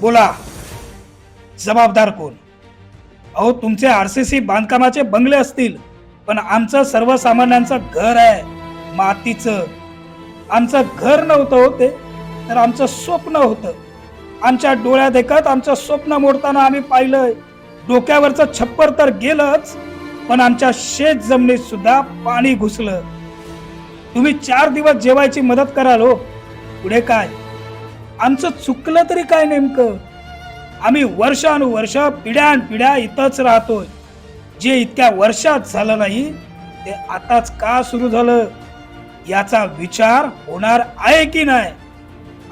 बोला, जबाबदार कोण? अहो, तुमचे आरसीसी बांधकामाचे बंगले असतील, पण आमचं सर्वसामान्यांचं घर आहे, मातीचं. आमचं घर नव्हतं हो ते, तर आमचं स्वप्न होतं. आमच्या डोळ्यात देखत आमचं स्वप्न मोडताना आम्ही पाहिलंय. डोक्यावरचं छप्पर तर गेलंच, पण आमच्या शेत जमिनीत सुद्धा पाणी घुसलं. तुम्ही 4 दिवस जेवायची मदत कराल हो, पुढे काय? आमचं चुकलं तरी काय नेमकं? आम्ही वर्षानुवर्ष पिढ्यानपिढ्या इथंच राहतोय. जे इतक्या वर्षात झालं नाही, ते आताच का सुरू झालं? याचा विचार होणार आहे की नाही?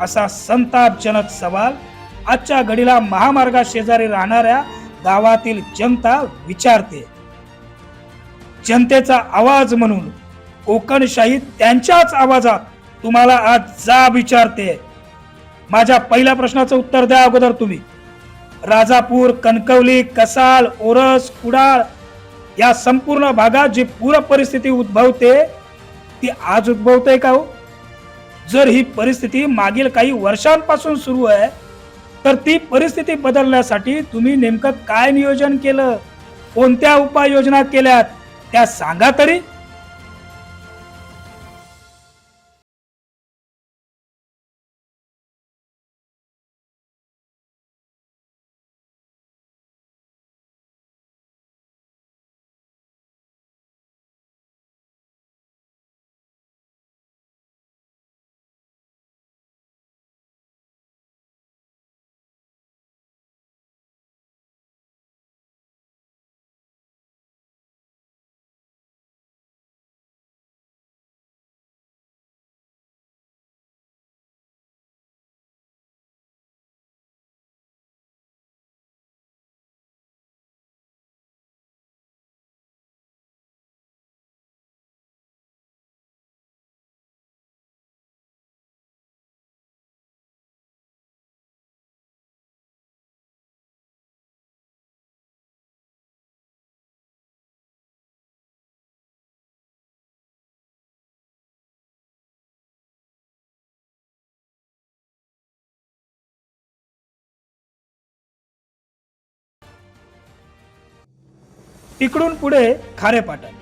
असा संतापजनक सवाल आजच्या घडीला महामार्गा शेजारी राहणाऱ्या गावातील जनता विचारते. जनतेचा आवाज म्हणून कोकणशाही त्यांच्याच आवाजात तुम्हाला आज जाब विचारते. माझ्या पहिल्या प्रश्नाचं उत्तर द्या अगोदर तुम्ही. राजापूर, कणकवली, कसाल, ओरस, कुडाळ या संपूर्ण भागात जी पूर परिस्थिती उद्भवते ती आज उद्भवते का हो? जर ही परिस्थिती मागील काही वर्षांपासून सुरू आहे, तर ती परिस्थिती बदलण्यासाठी तुम्ही नेमकं काय नियोजन केलं? कोणत्या उपाययोजना केल्यात? त्या सांगा तरी. तिकडून पुढे खारेपाटण.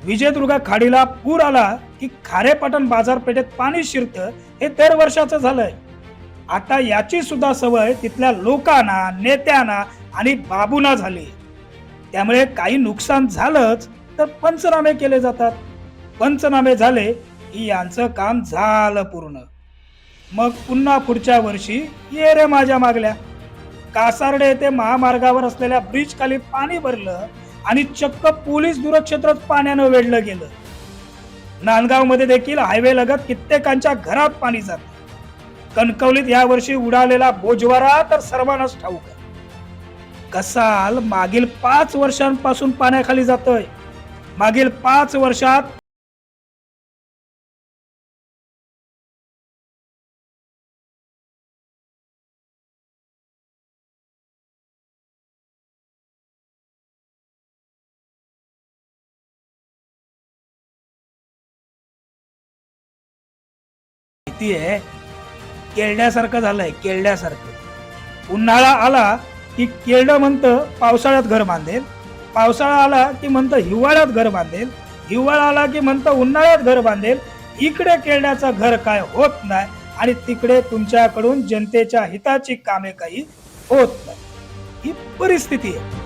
विजयदुर्ग खाडीला पूर आला की खारेपाटण बाजारपेठेत पाणी शिरतं, हे दरवर्षाचं झालंय. आता याची सुद्धा सवय तिथल्या लोकांना, नेत्यांना आणि बाबूंना झाली. त्यामुळे काही नुकसान झालंच तर पंचनामे केले जातात. पंचनामे झाले की यांचं काम झालं पूर्ण. मग पुन्हा पुढच्या वर्षी ये रे माझ्या मागल्या. कासार्डे येथे महामार्गावर असलेल्या ब्रिज खाली पाणी भरलं आणि चक्क पोलीस दूरक्षेत्रात पाण्यानं वेढलं गेलं. नांदगाव मध्ये देखील हायवे लगत कित्येकांच्या घरात पाणी जात. कणकवलीत या वर्षी उडालेला बोजवारा तर सर्वांनाच ठाऊक आहे. कसाल मागील 5 वर्षांपासून पाण्याखाली जातोय. मागील 5 वर्षात किती आहे, केळण्यासारखं झालंय, केळण्यासारखं. उन्हाळा आला की केरडं म्हणतं पावसाळ्यात घर बांधेल, पावसाळा आला की म्हणतं हिवाळ्यात घर बांधेल, हिवाळा आला की म्हणतं उन्हाळ्यात घर बांधेल. इकडे केरड्याचं घर काय होत नाही आणि तिकडे तुमच्याकडून जनतेच्या हिताची कामे काही होत नाही. ही परिस्थिती आहे.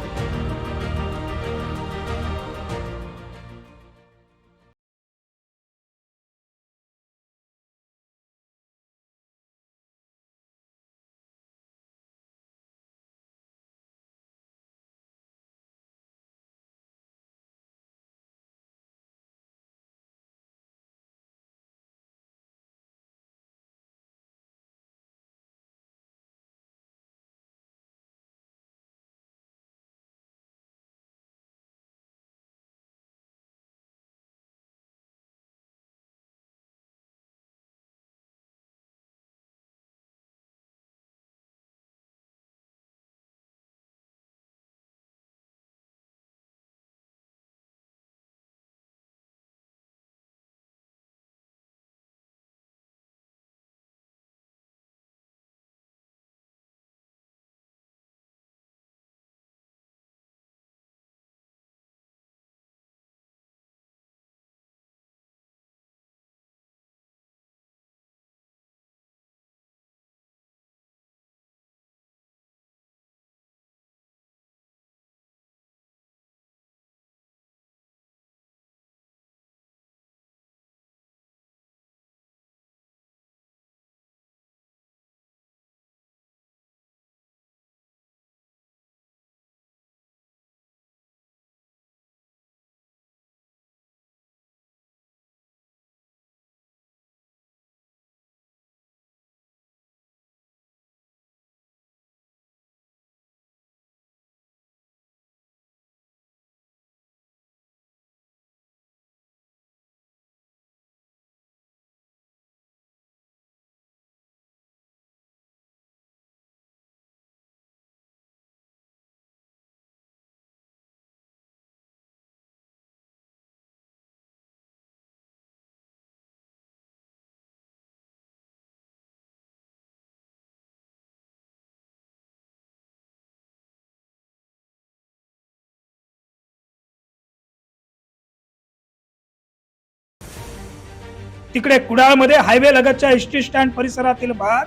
तिकडे कुडाळमध्ये हायवे लगतच्या एसटी स्टँड परिसरातील भाग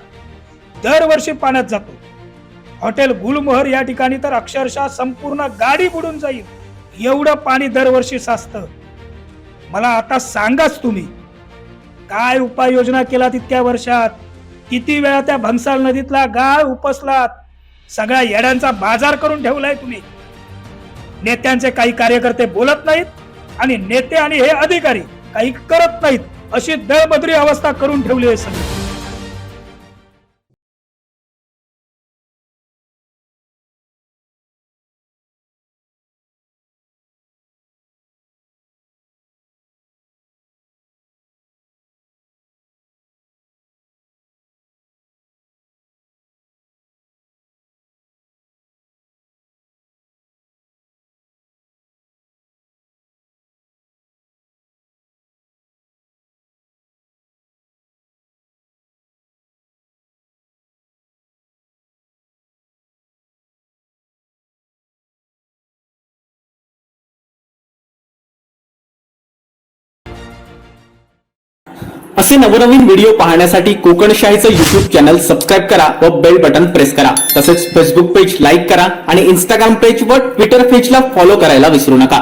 दरवर्षी पाण्यात जातो. हॉटेल गुलमोहर या ठिकाणी तर अक्षरशः संपूर्ण गाडी बुडून जाईल एवढं पाणी दरवर्षी साचतं. मला आता सांगाच तुम्ही काय उपाययोजना केला इतक्या वर्षात? किती वेळा त्या भंगसाल नदीतला गाळ उपसलात? सगळ्या येड्यांचा बाजार करून ठेवलाय तुम्ही. नेत्यांचे काही कार्यकर्ते बोलत नाहीत आणि नेते आणि हे अधिकारी काही करत नाहीत, अशी दळबद्री अवस्था करून ठेवली आहे सगळी. असे नवनवीन व्हिडिओ पाहण्यासाठी कोकणशाहीचं युट्यूब चॅनल सबस्क्राईब करा व बेल बटन प्रेस करा. तसेच फेसबुक पेज लाईक करा आणि इंस्टाग्राम पेज व ट्विटर पेजला फॉलो करायला विसरू नका.